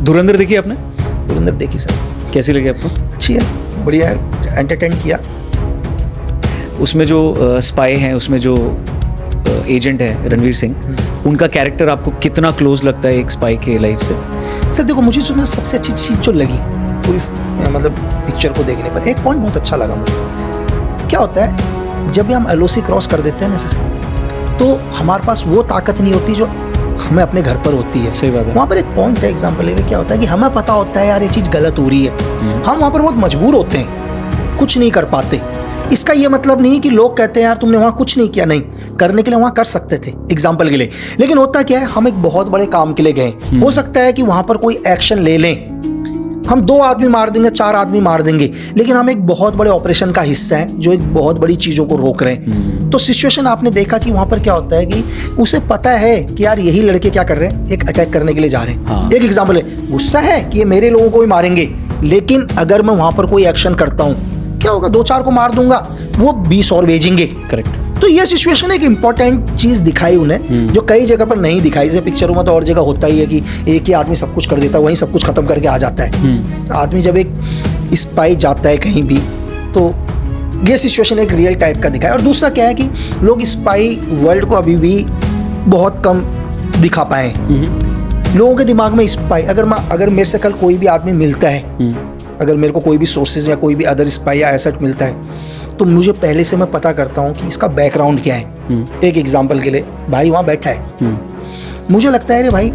धुरंधर देखी आपने? धुरंधर देखी सर। कैसी लगी आपको? अच्छी है, बढ़िया है, एंटरटेन किया। उसमें जो स्पाई हैं, उसमें जो एजेंट है रणवीर सिंह, उनका कैरेक्टर आपको कितना क्लोज लगता है एक स्पाई के लाइफ से? सर देखो, मुझे उसमें सबसे अच्छी चीज़ जो लगी पूरी मतलब पिक्चर को देखने पर, एक पॉइंट बहुत अच्छा लगा मुझे। क्या होता है, जब भी हम LOC क्रॉस कर देते हैं ना सर, तो हमारे पास वो ताकत नहीं होती जो हमें अपने घर पर होती है। सही बात है। वहाँ पर एक पॉइंट है, एग्जाम्पल ले क्या होता है कि हमें पता होता है यार ये चीज़ गलत हो रही है, हम वहाँ पर बहुत मजबूर होते हैं, कुछ नहीं कर पाते। इसका ये मतलब नहीं कि लोग कहते हैं यार तुमने वहाँ कुछ नहीं किया, नहीं, करने के लिए वहाँ कर सकते थे एग्जाम्पल के लिए। लेकिन होता क्या है, हम एक बहुत बड़े काम के लिए गए, हो सकता है कि वहाँ पर कोई एक्शन ले लें, हम 2 आदमी मार देंगे, 4 आदमी मार देंगे, लेकिन हम एक बहुत बड़े ऑपरेशन का हिस्सा है जो एक बहुत बड़ी चीज़ों को रोक रहे हैं। तो सिचुएशन आपने देखा कि वहाँ पर क्या होता है कि उसे पता है कि यार यही लड़के क्या कर रहे हैं, एक अटैक करने के लिए जा रहे हैं। हाँ। एक एग्जाम्पल है, गुस्सा है कि ये मेरे लोगों को ही मारेंगे, लेकिन अगर मैं वहाँ पर कोई एक्शन करता हूँ क्या होगा, 2-4 को मार दूंगा, वो 20 और भेजेंगे। करेक्ट। तो ये सिचुएशन एक इंपॉर्टेंट चीज दिखाई उन्हें, जो कई जगह पर नहीं दिखाई। जैसे पिक्चरों में तो और जगह होता ही है कि एक ही आदमी सब कुछ कर देता है, वहीं सब कुछ खत्म करके आ जाता है। आदमी जब एक स्पाई जाता है कहीं भी, तो ये सिचुएशन एक रियल टाइप का दिखाया। और दूसरा क्या है कि लोग स्पाई वर्ल्ड को अभी भी बहुत कम दिखा पाए। लोगों के दिमाग में स्पाई, अगर मेरे से कल कोई भी आदमी मिलता है, अगर मेरे को कोई भी सोर्सेज या कोई भी अदर स्पाई या एसेट मिलता है, तो मुझे पहले से मैं पता करता हूँ कि इसका बैकग्राउंड क्या है। एक एग्जांपल के लिए, भाई वहाँ बैठा है, मुझे लगता है अरे भाई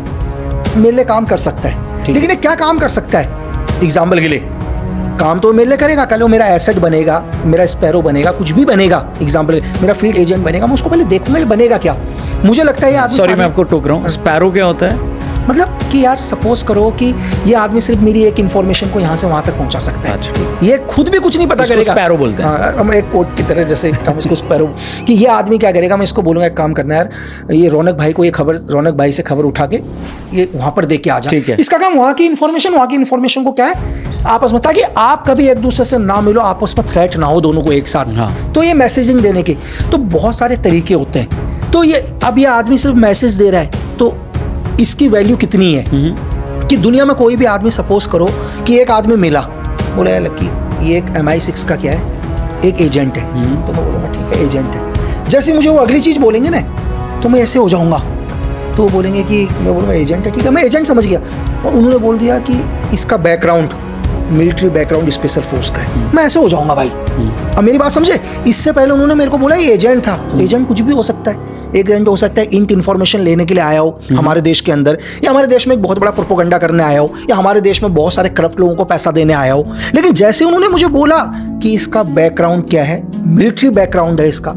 मेरे लिए काम कर सकता है, लेकिन ये क्या काम कर सकता है, एग्जांपल के लिए काम तो मेरे लिए करेगा, कल वो मेरा एसेट बनेगा, मेरा स्पैरो बनेगा, कुछ भी बनेगा, एग्जांपल मेरा फील्ड एजेंट बनेगा, मैं उसको पहले देखूंगा ये बनेगा क्या। मुझे लगता है ये आदमी, सॉरी मैं आपको टोक रहा हूँ, स्पैरो क्या होता है? मतलब कि यार सपोज करो कि ये आदमी सिर्फ मेरी एक इन्फॉर्मेशन को यहाँ से वहाँ तक पहुँचा सकता है। अच्छा। ये खुद भी कुछ नहीं पता करेगा। स्पैरो बोलते हैं। हम एक कोट की तरह, जैसे हम इसको स्पैरो, कि ये आदमी क्या करेगा, मैं इसको बोलूँगा एक काम करना यार, ये रौनक भाई को रौनक भाई से खबर उठा के ये वहाँ पर दे के आ जाए। इसका काम वहाँ की इन्फॉर्मेशन को क्या है, आपस में, ताकि आप कभी एक दूसरे से ना मिलो, आपस में थ्रेट ना हो दोनों को एक साथ। हाँ। तो ये मैसेजिंग देने के तो बहुत सारे तरीके होते हैं। तो ये अब ये आदमी सिर्फ मैसेज दे रहा है, तो इसकी वैल्यू कितनी है कि दुनिया में कोई भी आदमी, सपोज करो कि एक आदमी मिला, बोला यार लक्की ये एक MI6 का क्या है, एक एजेंट है, तो मैं बोलूँगा ठीक है एजेंट है। जैसे मुझे वो अगली चीज़ बोलेंगे ना, तो मैं ऐसे हो जाऊँगा, तो वो बोलेंगे कि, मैं बोलूँगा एजेंट है, ठीक है मैं एजेंट समझ गया, और उन्होंने बोल दिया कि इसका background military background special force का है, मैं ऐसे हो जाऊँगा भाई। अब मेरी बात समझे, इससे पहले उन्होंने मेरे को बोला ये एजेंट था, एजेंट कुछ भी हो सकता है, एक एजेंट हो सकता है इंट इन्फॉर्मेशन लेने के लिए आया हो हमारे देश के अंदर, या हमारे देश में एक बहुत बड़ा प्रोपोगंडा करने आया हो, या हमारे देश में बहुत सारे करप्ट लोगों को पैसा देने आया हो। लेकिन जैसे उन्होंने मुझे बोला कि इसका बैकग्राउंड क्या है, मिलिट्री बैकग्राउंड है, इसका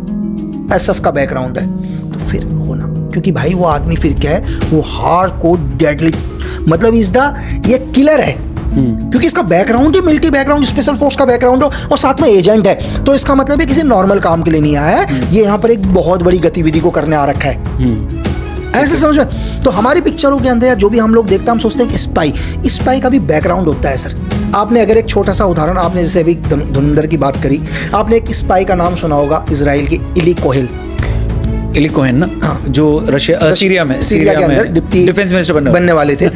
SF का बैकग्राउंड है, तो फिर होना, क्योंकि भाई वो आदमी फिर क्या है, वो हार्डकोर डेडली, मतलब ये किलर है, क्योंकि इसका बैकग्राउंड ही मिलिट्री बैकग्राउंड स्पेशल फोर्स का बैकग्राउंड हो, और साथ में एजेंट है। तो इसका मतलब है किसी नॉर्मल काम के लिए नहीं आया है, ये यहाँ पर एक बहुत बड़ी गतिविधि को करने आ रखा है। ऐसे समझ में। तो हमारी पिक्चरों के अंदर जो भी हम लोग देखते हैं, हम सोचते हैं कि स्पाई का भी बैकग्राउंड होता है सर। आपने अगर एक छोटा सा उदाहरण, आपने जैसे अभी धुरंधर की बात करी, आपने एक स्पाई का नाम सुना होगा, इजराइल के इली कोहेन ना, हाँ, जो सीरिया के अंदर डिफेंस मिनिस्टर बनने वाले थे।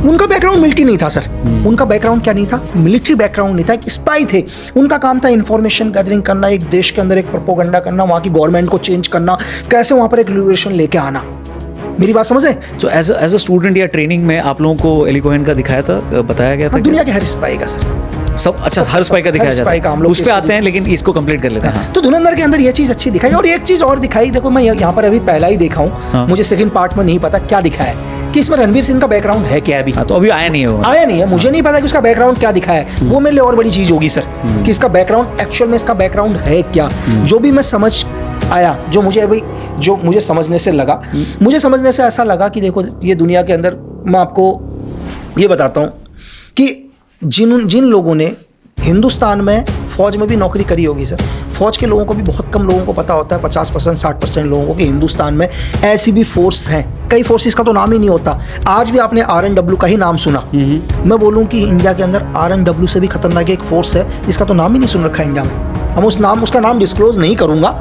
उनका बैकग्राउंड मिलिट्री नहीं था सर। उनका बैकग्राउंड क्या नहीं था, मिलिट्री बैकग्राउंड नहीं था, एक स्पाई थे। उनका काम था इन्फॉर्मेशन गैदरिंग करना, एक देश के अंदर एक प्रोपोगंडा करना, वहाँ की गवर्नमेंट को चेंज करना, कैसे वहाँ पर एक रिवोल्यूशन लेके आना। मेरी बात समझ रहे? तो एज अ स्टूडेंट या ट्रेनिंग में आप लोगों को एली कोहेन का दिखाया था, बताया गया था? दुनिया के हर स्पाई का सर, सब अच्छा, हर स्पाई का दिखाया जाता है, उस पे आते हैं, लेकिन इसको कंप्लीट कर लेते हैं। तो धुरंधर के अंदर ये चीज अच्छी दिखाई, और एक चीज और दिखाई, देखो मैं यहाँ पर अभी पहला ही देखा हूँ, मुझे सेकंड पार्ट में नहीं पता क्या दिखाया है कि इसमें रणवीर सिंह का बैकग्राउंड है क्या। तो अभी आया नहीं है, मुझे नहीं पता कि उसका बैकग्राउंड क्या दिखाया है। वो मेरे लिए और बड़ी चीज होगी सर, कि इसका बैकग्राउंड एक्चुअल में इसका बैकग्राउंड है क्या। जो भी मैं समझ आया, जो मुझे समझने से लगा, मुझे समझने से ऐसा लगा कि देखो ये दुनिया के अंदर, मैं आपको ये बताता हूँ कि जिन लोगों ने हिंदुस्तान में फौज में भी नौकरी करी होगी सर, फौज के लोगों को भी बहुत कम लोगों को पता होता है, 50% 60% लोगों को, कि हिंदुस्तान में ऐसी भी फोर्स हैं। कई फोर्सेस का तो नाम ही नहीं होता। आज भी आपने RNW का ही नाम सुना। मैं बोलूं कि इंडिया के अंदर RNW से भी खतरनाक एक फोर्स है जिसका तो नाम ही नहीं सुन रखा इंडिया में। हम उसका नाम डिस्क्लोज नहीं करूंगा,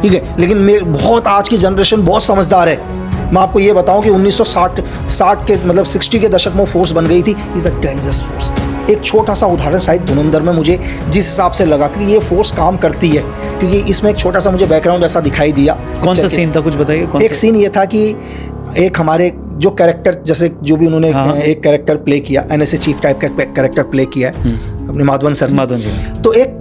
ठीक है, लेकिन बहुत आज की जनरेशन बहुत समझदार है। मैं आपको ये बताऊं कि 1960 के मतलब 60 के दशक में फोर्स बन गई थी। Is a dangerous force. एक छोटा सा उदाहरण शायद धुरंधर में मुझे जिस हिसाब से लगा कि ये फोर्स काम करती है, क्योंकि इसमें एक छोटा सा मुझे बैकग्राउंड ऐसा दिखाई दिया। कौन सा सीन था, कुछ बताइए। एक सीन ये था कि एक हमारे जो कैरेक्टर, जैसे जो भी उन्होंने एक कैरेक्टर प्ले किया, एनएसए चीफ टाइप का कैरेक्टर प्ले किया है अपने माधवन सर। माधवन जी। तो एक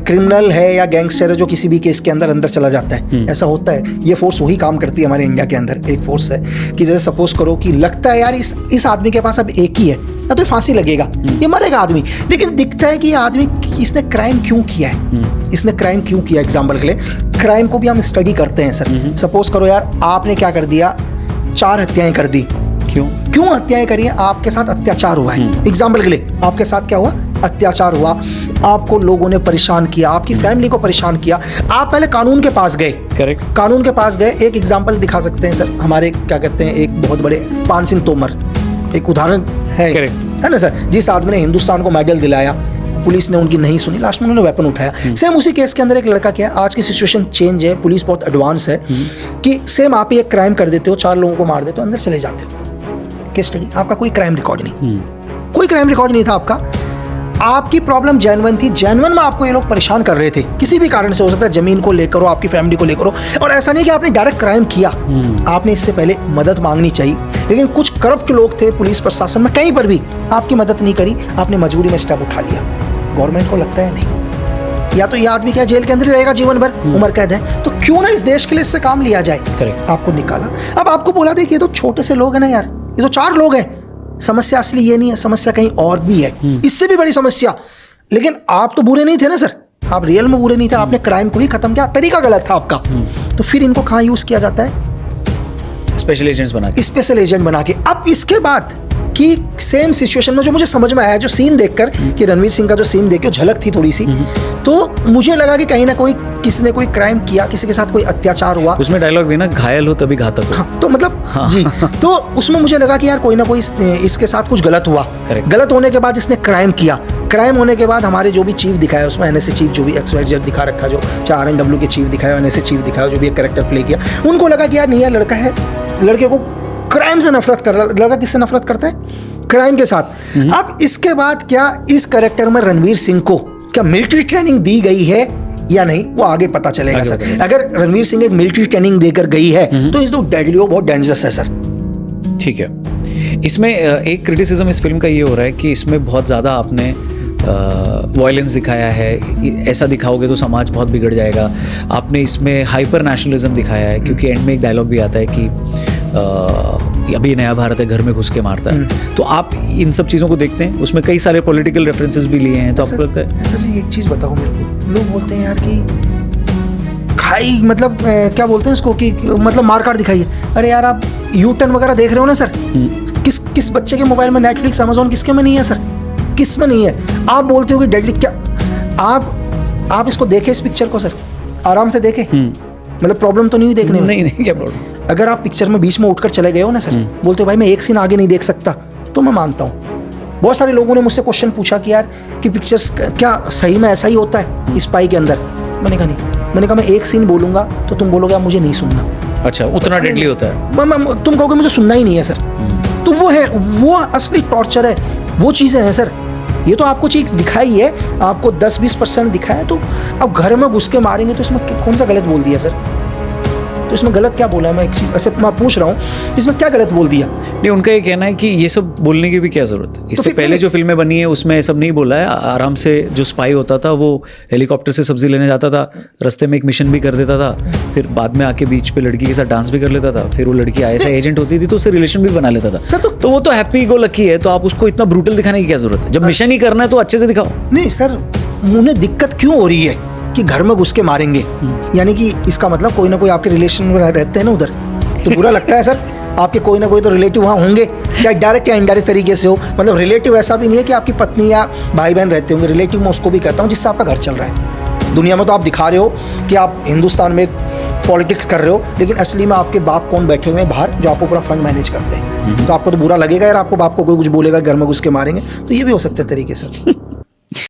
क्रिमिनल है या गैंगस्टर है जो किसी भी केस के अंदर चला जाता है, ऐसा होता है। ये फोर्स वही काम करती है हमारे इंडिया के अंदर। एक फोर्स है कि जैसे सपोज करो कि लगता है यार इस आदमी के पास अब एक ही है, या तो फांसी लगेगा, ये मरेगा आदमी, लेकिन दिखता है कि ये आदमी इसने क्राइम क्यों किया है, इसने क्राइम क्यों किया। एग्जाम्पल के लिए क्राइम को भी हम स्टडी करते हैं सर। सपोज करो यार आपने क्या कर दिया, 4 हत्याएं कर दी। क्यों हत्याएं करी हैं? आपके साथ अत्याचार हुआ है। एग्जाम्पल के लिए आपके साथ क्या हुआ, अत्याचार हुआ, आपको लोगों ने परेशान किया, आपकी फैमिली को परेशान किया, आप पहले कानून के पास गए। करेक्ट। कानून के पास गए। एक एग्जाम्पल दिखा सकते हैं सर, हमारे क्या कहते हैं, एक बहुत बड़े पान सिंह तोमर एक उदाहरण है, है ना सर, जिस आदमी ने हिंदुस्तान को मेडल दिलाया, पुलिस ने उनकी नहीं सुनी, लास्ट में उन्होंने वेपन उठाया। सेम उसी केस के अंदर एक लड़का क्या, आज की सिचुएशन चेंज है, पुलिस बहुत एडवांस है, कि सेम आप ही एक क्राइम कर देते हो, 4 लोगों को मार देते हो, अंदर चले जाते हो, केस स्टडी, आपका कोई क्राइम रिकॉर्ड नहीं, कोई क्राइम रिकॉर्ड नहीं था आपका, आपकी प्रॉब्लम जेन्युइन थी, जेन्युइन में आपको ये लोग परेशान कर रहे थे, किसी भी कारण से हो सकता है, जमीन को लेकर हो, आपकी फैमिली को लेकर हो, और ऐसा नहीं कि आपने डायरेक्ट क्राइम किया, आपने इससे पहले मदद मांगनी चाहिए, लेकिन कुछ करप्ट लोग थे पुलिस प्रशासन में, कहीं पर भी आपकी मदद नहीं करी, आपने मजबूरी में स्टेप उठा लिया। गवर्नमेंट को लगता है नहीं, या तो ये आदमी क्या जेल के अंदर ही रहेगा जीवन भर, उम्र कैद है, तो क्यों ना इस देश के लिए इससे काम लिया जाए। करेक्ट। आपको निकाला, अब आपको बोला दे कि ये तो छोटे से लोग हैं ना यार, ये तो 4 लोग हैं, समस्या असली ये नहीं है, समस्या कहीं और भी है, इससे भी बड़ी समस्या। लेकिन आप तो बुरे नहीं थे ना सर, आप रियल में बुरे नहीं थे, आपने क्राइम को ही खत्म किया, तरीका गलत था आपका, तो फिर इनको कहाँ यूज किया जाता है, स्पेशल एजेंट्स बना के, स्पेशल एजेंट बना के। अब इसके बाद कि सेम सिचुएशन में जो मुझे समझ में आया, जो सीन देखकर कि रणवीर सिंह का जो सीन देख के झलक थी थोड़ी सी, तो मुझे लगा कि कहीं ना कोई किसी ने कोई क्राइम किया, किसी के साथ कोई अत्याचार हुआ। उसमें डायलॉग भी ना, घायल हो तभी घातक हो। हाँ, तो मतलब जी, तो उसमें मुझे लगा कि यार कोई ना कोई इसके साथ कुछ गलत हुआ। गलत होने के बाद इसने क्राइम किया, क्राइम होने के बाद हमारे जो भी चीफ दिखाया उसमें, एनएसए चीफ जो भी XYZ दिखा रखा, जो चाहे RNW के चीफ दिखाया, एनएसए चीफ दिखाया, जो भी एक कैरेक्टर प्ले किया, उनको लगा कि यार नहीं, यार लड़का है, लड़के को क्राइम से नफरत कर रहा। लड़का किससे नफरत करता है? क्राइम के साथ। अब इसके बाद क्या इस कैरेक्टर में रणवीर सिंह को क्या मिलिट्री ट्रेनिंग दी गई है या नहीं, वो आगे पता चलेगा सर। अगर रणवीर सिंह एक मिलिट्री ट्रेनिंग देकर गई है तो इस तो डेडली, बहुत डेंजरस है सर। ठीक है। इसमें एक क्रिटिसिज्म इस फिल्म का ये हो रहा है कि इसमें बहुत ज़्यादा आपने वायलेंस दिखाया है, ऐसा दिखाओगे तो समाज बहुत बिगड़ जाएगा। आपने इसमें हाइपर नेशनलिज्म दिखाया है, क्योंकि एंड में एक डायलॉग भी आता है कि अभी नया भारत है, घर में घुस के मारता है। तो आप इन सब चीज़ों को देखते हैं, उसमें कई सारे पॉलिटिकल रेफरेंसेस भी लिए हैं, तो आपको लगता है? सर जी एक चीज़ बताओ मेरे को, लोग बोलते हैं यार कि खाई मतलब क्या बोलते हैं इसको, कि मतलब मारकाट दिखाइए। अरे यार आप U-turn वगैरह देख रहे हो ना सर, किस बच्चे के मोबाइल में नेटफ्लिक्स, अमेजोन, किसके में नहीं है सर, किस में नहीं है? आप बोलते हो कि डेडली, क्या आप इसको देखे, इस पिक्चर को सर आराम से देखे, मतलब प्रॉब्लम तो नहीं हुई देखने में? नहीं, क्या प्रॉब्लम? अगर आप पिक्चर में बीच में उठकर चले गए हो ना सर, बोलते हो भाई मैं एक सीन आगे नहीं देख सकता, तो मैं मानता हूँ। बहुत सारे लोगों ने मुझसे क्वेश्चन पूछा कि यार कि पिक्चर्स क्या सही में ऐसा ही होता है स्पाई के अंदर? मैंने कहा नहीं, मैंने कहा मैं एक सीन बोलूंगा तो तुम बोलोगे आप मुझे नहीं सुनना। अच्छा, उतना डेडली होता है? तुम कहोगे मुझे सुनना ही नहीं है सर। तो वो है, वो असली टॉर्चर है, वो चीज़ें हैं सर। ये तो आपको चीज़ दिखाई है, आपको 10-20% दिखाया, तो अब घर में घुस के मारेंगे तो इसमें कौन सा गलत बोल दिया सर? तो इसमें गलत क्या बोला है? मैं एक चीज़ ऐसे मैं पूछ रहा हूँ, इसमें क्या गलत बोल दिया? नहीं, उनका ये कहना है कि ये सब बोलने की भी क्या ज़रूरत है, इससे पहले जो फिल्में बनी है उसमें ये सब नहीं बोला है। आराम से जो स्पाई होता था वो हेलीकॉप्टर से सब्जी लेने जाता था, रास्ते में एक मिशन भी कर देता था, फिर बाद में आके बीच पे लड़की के साथ डांस भी कर लेता था, फिर वो लड़की ISI एजेंट होती थी तो उससे रिलेशन भी बना लेता था सर। तो वो तो हैप्पी गो लकी है, तो आप उसको इतना ब्रूटल दिखाने की क्या जरूरत है? जब मिशन ही करना है तो अच्छे से दिखाओ। नहीं सर, उन्हें दिक्कत क्यों हो रही है कि घर में घुस के मारेंगे? यानी कि इसका मतलब कोई ना कोई आपके रिलेशन में रहते हैं ना उधर, तो बुरा लगता है सर। आपके कोई ना कोई तो रिलेटिव वहाँ होंगे, चाहे डायरेक्ट या इनडायरेक्ट तरीके से हो। मतलब रिलेटिव ऐसा भी नहीं है कि आपकी पत्नी या भाई बहन रहते होंगे, रिलेटिव मैं उसको भी कहता हूँ जिससे आपका घर चल रहा है। दुनिया में तो आप दिखा रहे हो कि आप हिंदुस्तान में पॉलिटिक्स कर रहे हो, लेकिन असली में आपके बाप कौन बैठे हुए हैं बाहर जो आपको पूरा फंड मैनेज करते हैं। तो आपको तो बुरा लगेगा यार, आपको बाप को कोई कुछ बोलेगा घर में घुस के मारेंगे, तो ये भी हो सकता है तरीके से।